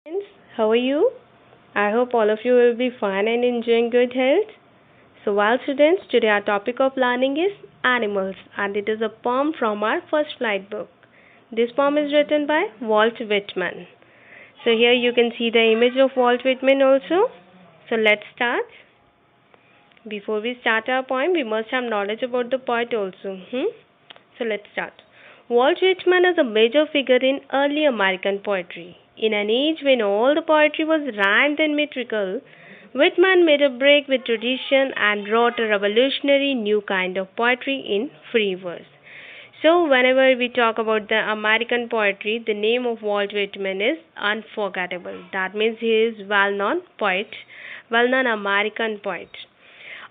Friends, how are you? I hope all of you will be fine and enjoying good health. So, well, students, today our topic of learning is animals, and it is a poem from our first flight book. This poem is written by Walt Whitman. So, here you can see the image of Walt Whitman also. So, let's start. Before we start our poem, we must have knowledge about the poet also. So let's start. Walt Whitman is a major figure in early American poetry. In an age when all the poetry was rhymed and metrical, Whitman made a break with tradition and wrote a revolutionary new kind of poetry in free verse. So, whenever we talk about the American poetry, the name of Walt Whitman is unforgettable. That means he is well-known poet, well-known American poet.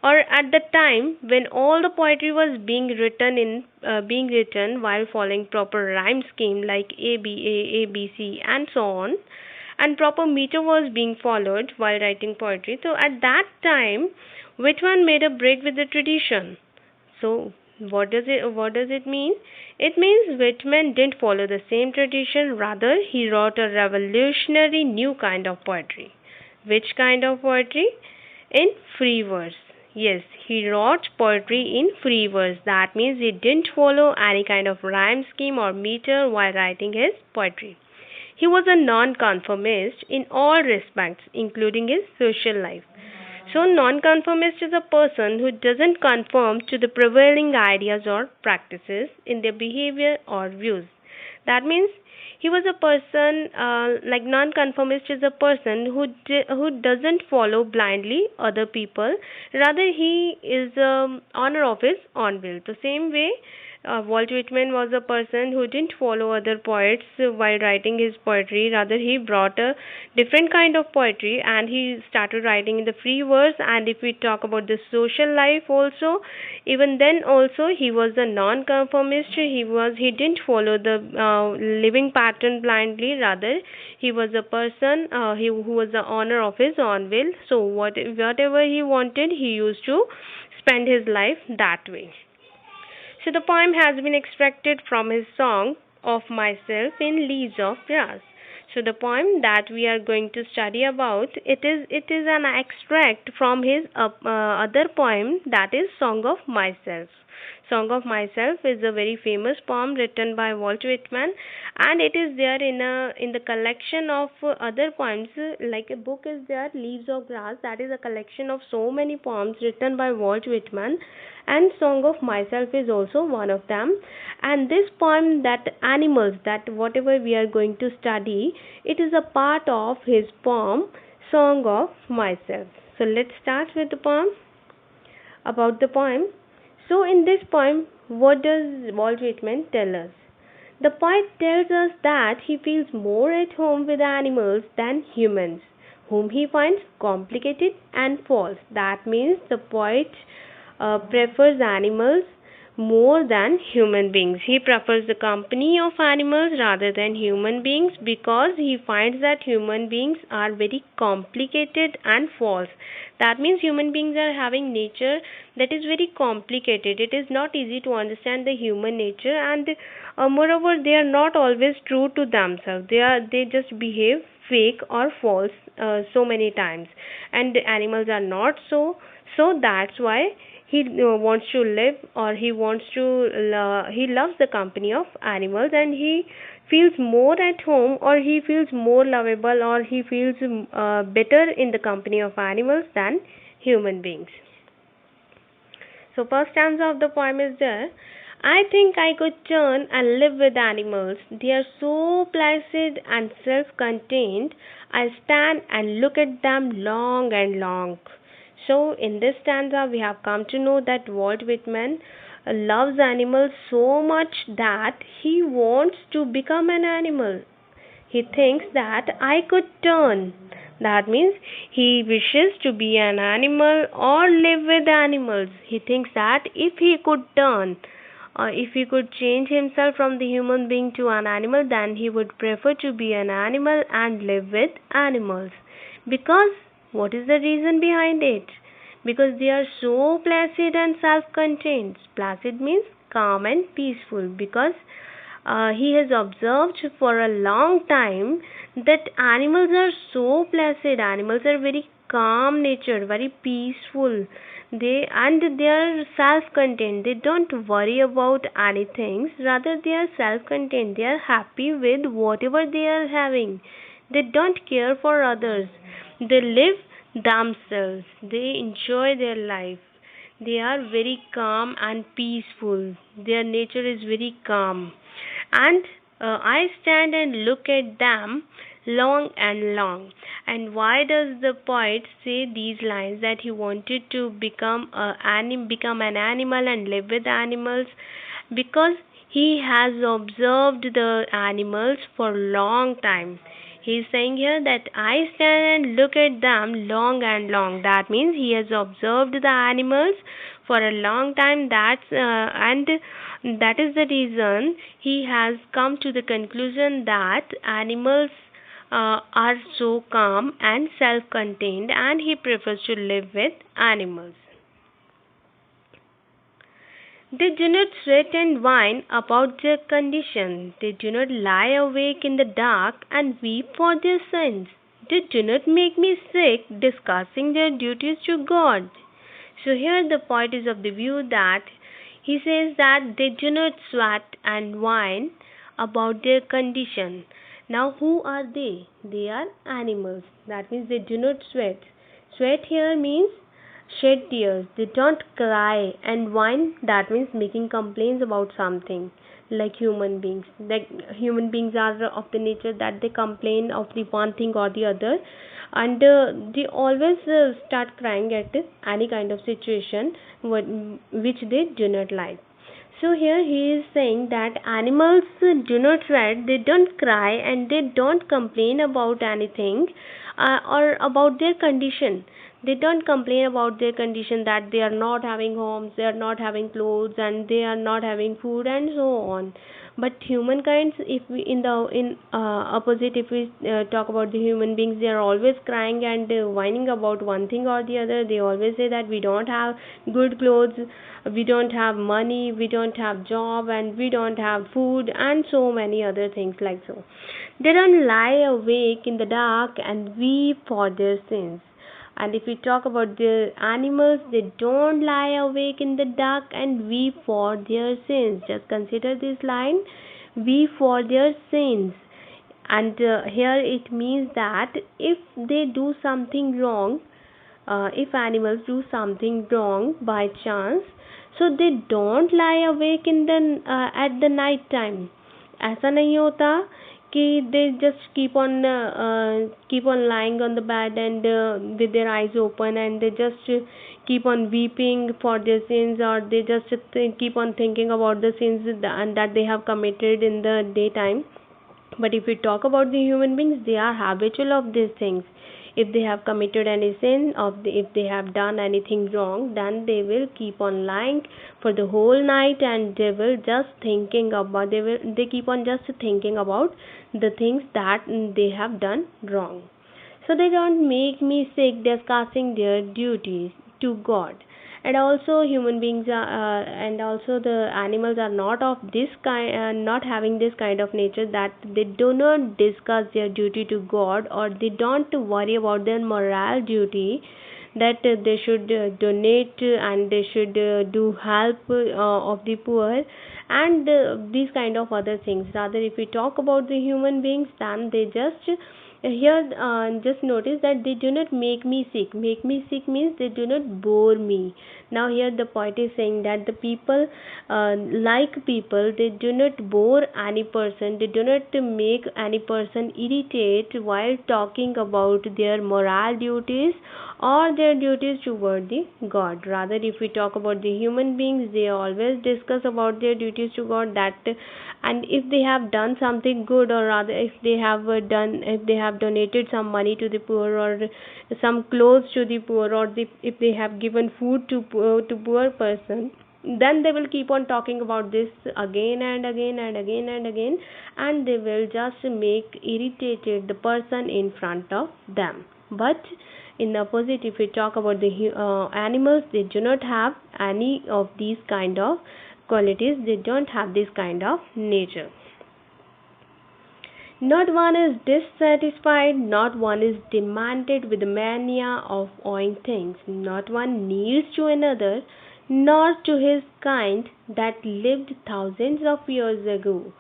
Or at the time when all the poetry was being written while following proper rhyme scheme like ABC, and so on, and proper meter was being followed while writing poetry. So at that time, Whitman made a break with the tradition. So what does it mean? It means Whitman didn't follow the same tradition, rather he wrote a revolutionary new kind of poetry. Which kind of poetry? In free verse. Yes, he wrote poetry in free verse. That means he didn't follow any kind of rhyme scheme or meter while writing his poetry. He was a nonconformist in all respects, including his social life. So, nonconformist is a person who doesn't conform to the prevailing ideas or practices in their behavior or views. That means he was a person like nonconformist is a person who doesn't follow blindly other people. Rather, he is honor of his own will. The same way, Walt Whitman was a person who didn't follow other poets while writing his poetry. Rather, he brought a different kind of poetry and he started writing in the free verse. And if we talk about the social life also, even then also he was a non-conformist. He didn't follow the living pattern blindly. Rather, he was a person who was the owner of his own will. So whatever he wanted, he used to spend his life that way. So the poem has been extracted from his song of myself in Leaves of Grass. So the poem that we are going to study about, it is an extract from his other poem, that is Song of Myself. Song of Myself is a very famous poem written by Walt Whitman, and it is there in the collection of other poems. Like a book is there, Leaves of Grass, that is a collection of so many poems written by Walt Whitman, and Song of Myself is also one of them. And this poem, that animals, that whatever we are going to study, it is a part of his poem Song of Myself. So let's start with the poem. About the poem. So in this poem, what does Walt Whitman tell us? The poet tells us that he feels more at home with animals than humans, whom he finds complicated and false. That means the poet prefers animals more than human beings. He prefers the company of animals rather than human beings because he finds that human beings are very complicated and false. That means human beings are having nature that is very complicated. It is not easy to understand the human nature, and moreover, they are not always true to themselves. They just behave fake or false so many times, and the animals are not so. So that's why he wants to live, or he loves the company of animals, and he feels more at home, or he feels more lovable, or he feels better in the company of animals than human beings. So first stanza of the poem is there. I think I could turn and live with animals. They are so placid and self-contained. I stand and look at them long and long. So in this stanza we have come to know that Walt Whitman loves animals so much that he wants to become an animal. He thinks that I could turn. That means he wishes to be an animal or live with animals. He thinks that if he could turn, or if he could change himself from the human being to an animal, then he would prefer to be an animal and live with animals. Because what is the reason behind it? Because they are so placid and self contained. Placid means calm and peaceful, because he has observed for a long time that animals are so placid, animals are very calm natured, very peaceful. They are self-contained. They don't worry about anything. Rather, they are self-contained. They are happy with whatever they are having. They don't care for others. They live themselves. They enjoy their life. They are very calm and peaceful. Their nature is very calm. And I stand and look at them long and long. And why does the poet say these lines that he wanted to become an animal and live with animals? Because he has observed the animals for long time. He is saying here that I stand and look at them long and long. That means he has observed the animals for a long time. And that is the reason he has come to the conclusion that animals are so calm and self-contained, and he prefers to live with animals. They do not sweat and whine about their condition. They do not lie awake in the dark and weep for their sins. They do not make me sick discussing their duties to God. So here the poet is of the view that he says that they do not sweat and whine about their condition. Now who are they? They are animals. That means they do not sweat. Sweat here means shed tears. They don't cry and whine. That means making complaints about something, like human beings. Like human beings are of the nature that they complain of the one thing or the other, and they always start crying at any kind of situation which they do not like. So here he is saying that animals do not sweat, they don't cry, and they don't complain about anything or about their condition. They don't complain about their condition, that they are not having homes, they are not having clothes, and they are not having food, and so on. But humankind, if we in opposite, if we talk about the human beings, they are always crying and whining about one thing or the other. They always say that we don't have good clothes, we don't have money, we don't have job, and we don't have food, and so many other things like so. They don't lie awake in the dark and weep for their sins. And if we talk about the animals, they don't lie awake in the dark and weep for their sins. Just consider this line, weep for their sins. And here it means that if they do something wrong, if animals do something wrong by chance, so they don't lie awake in the at the night time. ऐसा नहीं होता कि they just keep on lying on the bed and with their eyes open, and they just keep on weeping for their sins, or they just keep on thinking about the sins that they have committed in the daytime. But if we talk about the human beings, they are habitual of these things. If they have committed any sin, if they have done anything wrong, then they will keep on lying for the whole night, and they will just thinking about they keep on just thinking about the things that they have done wrong. So they don't make me sick discussing their duties to God. And also human beings are, and also the animals are not of this kind, not having this kind of nature, that they do not discuss their duty to God, or they don't worry about their moral duty, that they should donate and they should do help of the poor, and these kind of other things. Rather, if we talk about the human beings, then they just here just notice that they do not make me sick. Make me sick means they do not bore me. Now here the poet is saying that the people, like people, they do not bore any person, they do not make any person irritate while talking about their moral duties or their duties toward the God. Rather, if we talk about the human beings, they always discuss about their duties to God, that and if they have done something good, or rather if they have donated some money to the poor, or some clothes to the poor, or if they have given food to poor person, then they will keep on talking about this again and again and again and again, and they will just make irritated the person in front of them. But in the opposite, if we talk about the animals, they do not have any of these kind of qualities, they don't have this kind of nature. Not one is dissatisfied, not one is demanded with the mania of owing things, not one kneels to another, nor to his kind that lived thousands of years ago.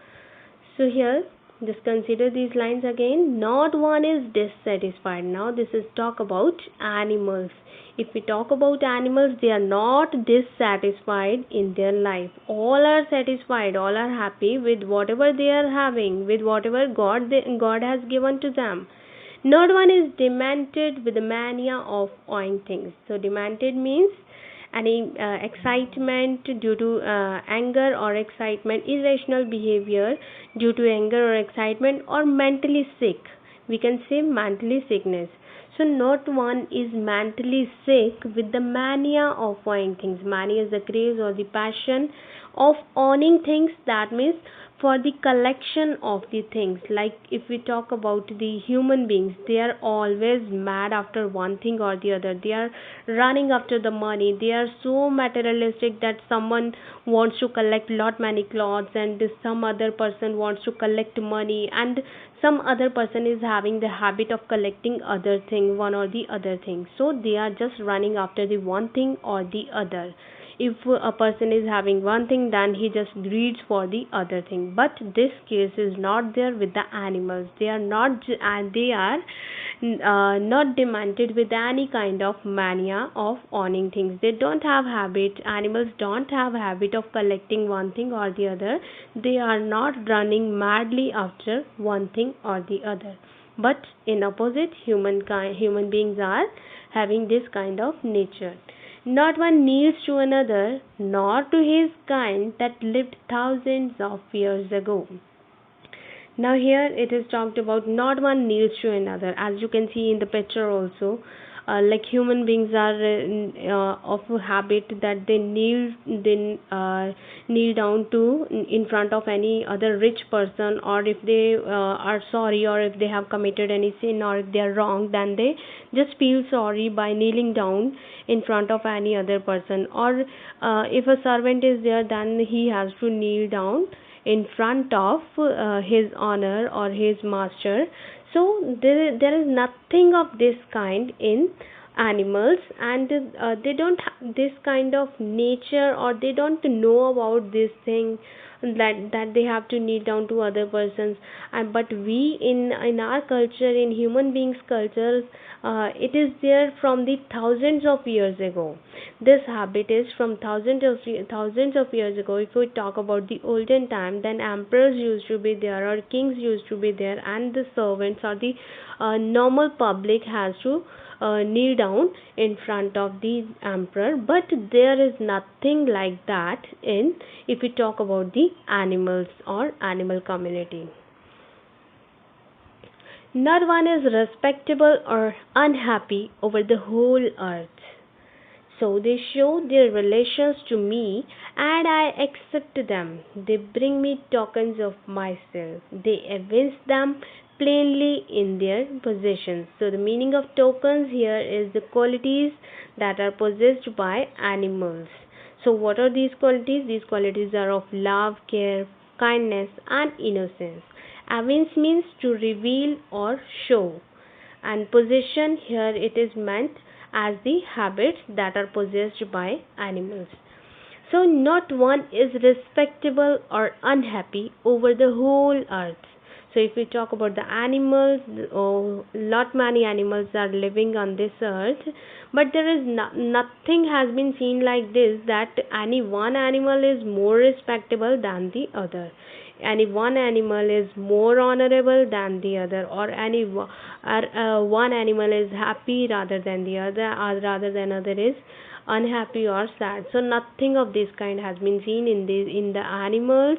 So here, just consider these lines again. Not one is dissatisfied. Now this is talk about animals. If we talk about animals, they are not dissatisfied in their life. All are satisfied. All are happy with whatever they are having, with whatever God has given to them. Not one is demented with the mania of owing things. So demented means any excitement due to anger or excitement, irrational behavior due to anger or excitement, or mentally sick. We can say mentally sickness. So not one is mentally sick with the mania of owning things. Mania is the craze or the passion of owning things. That means for the collection of the things. Like if we talk about the human beings, they are always mad after one thing or the other. They are running after the money. They are so materialistic that someone wants to collect lot many clothes, and some other person wants to collect money, and some other person is having the habit of collecting other thing, one or the other thing. So they are just running after the one thing or the other. If a person is having one thing, then he just reads for the other thing. But this case is not there with the animals. They are not, and they are not demanded with any kind of mania of owning things. They don't have habit. Animals don't have habit of collecting one thing or the other. They are not running madly after one thing or the other. But in opposite, human beings are having this kind of nature. Not one kneels to another, nor to his kind that lived thousands of years ago. Now here it is talked about not one kneels to another, as you can see in the picture also. Like human beings are of a habit that they kneel down to in front of any other rich person, or if they are sorry, or if they have committed any sin, or if they are wrong, then they just feel sorry by kneeling down in front of any other person. Or if a servant is there, then he has to kneel down in front of his honor or his master. So there is nothing of this kind in animals, and they don't have this kind of nature, or they don't know about this thing, that they have to kneel down to other persons. And but we in our culture, in human beings cultures, it is there from the thousands of years ago. This habit is from thousands of years ago. If we talk about the olden time, then emperors used to be there, or kings used to be there, and the servants or the normal public has to kneel down in front of the emperor. But there is nothing like that in, if we talk about the animals or animal community. Not one is respectable or unhappy over the whole earth. So they show their relations to me, and I accept them. They bring me tokens of myself. They evince them plainly in their possessions. So the meaning of tokens here is the qualities that are possessed by animals. So what are these qualities? These qualities are of love, care, kindness, and innocence. Evince means to reveal or show, and possession here it is meant as the habits that are possessed by animals. So not one is respectable or unhappy over the whole earth. So if we talk about the animals, oh, lot many animals are living on this earth, but there is nothing has been seen like this, that any one animal is more respectable than the other, any one animal is more honorable than the other, or one animal is happy rather than the other, or rather than other is unhappy or sad. So nothing of this kind has been seen in the animals.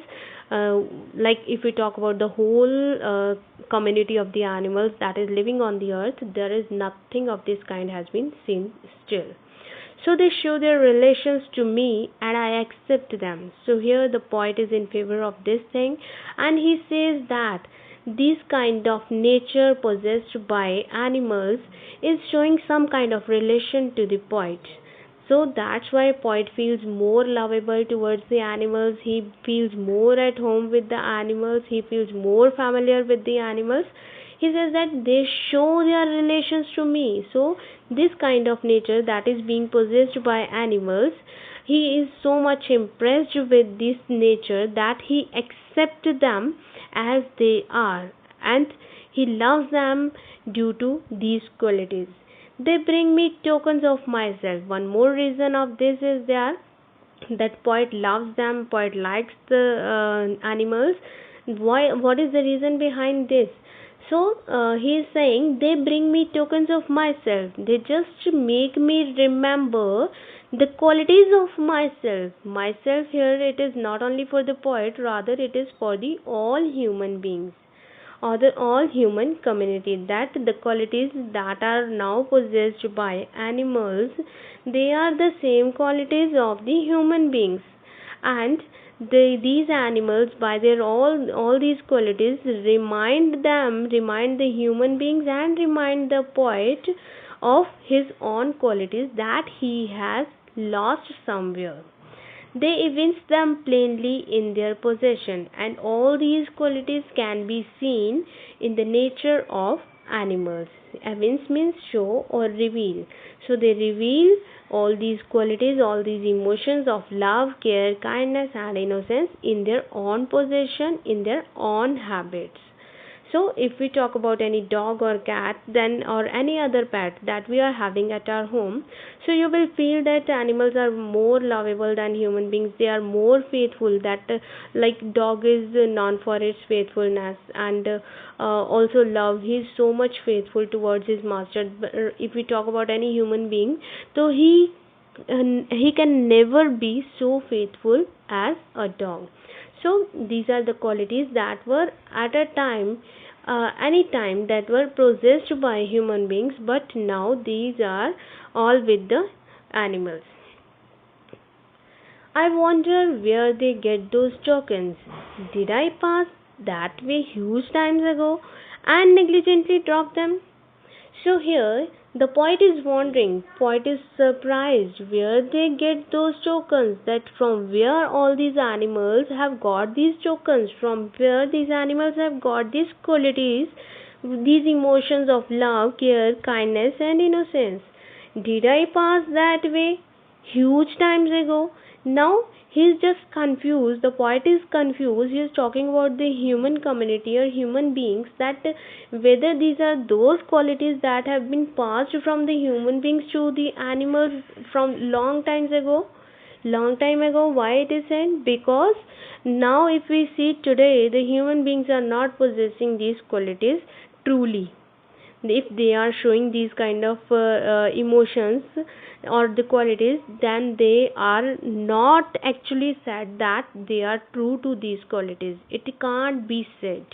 Like if we talk about the whole community of the animals that is living on the earth, there is nothing of this kind has been seen still. So they show their relations to me, and I accept them. So here the poet is in favor of this thing, and he says that this kind of nature possessed by animals is showing some kind of relation to the poet. So that's why poet feels more lovable towards the animals. He feels more at home with the animals. He feels more familiar with the animals. He says that they show their relations to me. So this kind of nature that is being possessed by animals, he is so much impressed with this nature that he accepts them as they are, and he loves them due to these qualities. They bring me tokens of myself. One more reason of this is there that poet loves them, poet likes the animals. Why? What is the reason behind this? So he is saying they bring me tokens of myself. They just make me remember the qualities of myself. Myself here, it is not only for the poet, rather it is for the all human beings or the all human community, that the qualities that are now possessed by animals, they are the same qualities of the human beings. And these animals by their all these qualities remind the human beings and remind the poet of his own qualities that he has lost somewhere. They evince them plainly in their possession, and all these qualities can be seen in the nature of animals. Evince means show or reveal. So they reveal all these qualities, all these emotions of love, care, kindness, and innocence in their own possession, in their own habits. So if we talk about any dog or cat, then or any other pet that we are having at our home, so you will feel that animals are more lovable than human beings. They are more faithful. That like dog is known for its faithfulness and also love. He is so much faithful towards his master. But, if we talk about any human being, so he can never be so faithful as a dog. So these are the qualities that were at a time, any time, that were possessed by human beings, but now these are all with the animals. I wonder where they get those tokens. Did I pass that way huge times ago and negligently drop them? So here the poet is wondering, poet is surprised where they get those tokens, that from where all these animals have got these tokens, from where these animals have got these qualities, these emotions of love, care, kindness, and innocence. Did I pass that way huge times ago? Now he is just confused. The poet is confused. He is talking about the human community or human beings, that whether these are those qualities that have been passed from the human beings to the animals from long times ago. Long time ago, why it is said? Because now if we see today, the human beings are not possessing these qualities truly. If they are showing these kind of emotions or the qualities, then they are not actually said that they are true to these qualities. It can't be said.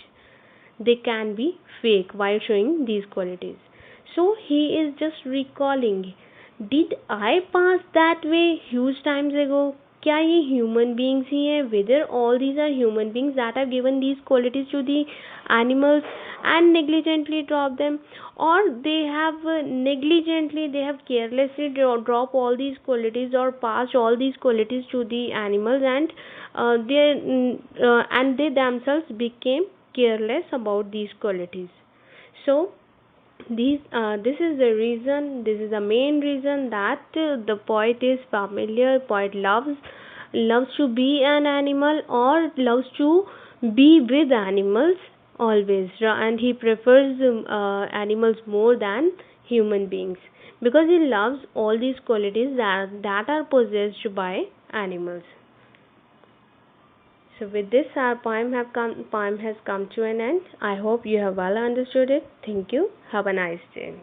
They can be fake while showing these qualities. So he is just recalling, did I pass that way huge times ago? क्या ये human beings he हैं? Whether all these are human beings that have given these qualities to the animals and negligently drop them, or they have negligently, they have carelessly drop all these qualities or passed all these qualities to the animals, and and they themselves became careless about these qualities. So this is the reason, this is the main reason that the poet is familiar. Poet loves to be an animal or loves to be with animals always, and he prefers animals more than human beings, because he loves all these qualities that are possessed by animals. So with this, our poem has come to an end. I hope you have well understood it. Thank you. Have a nice day.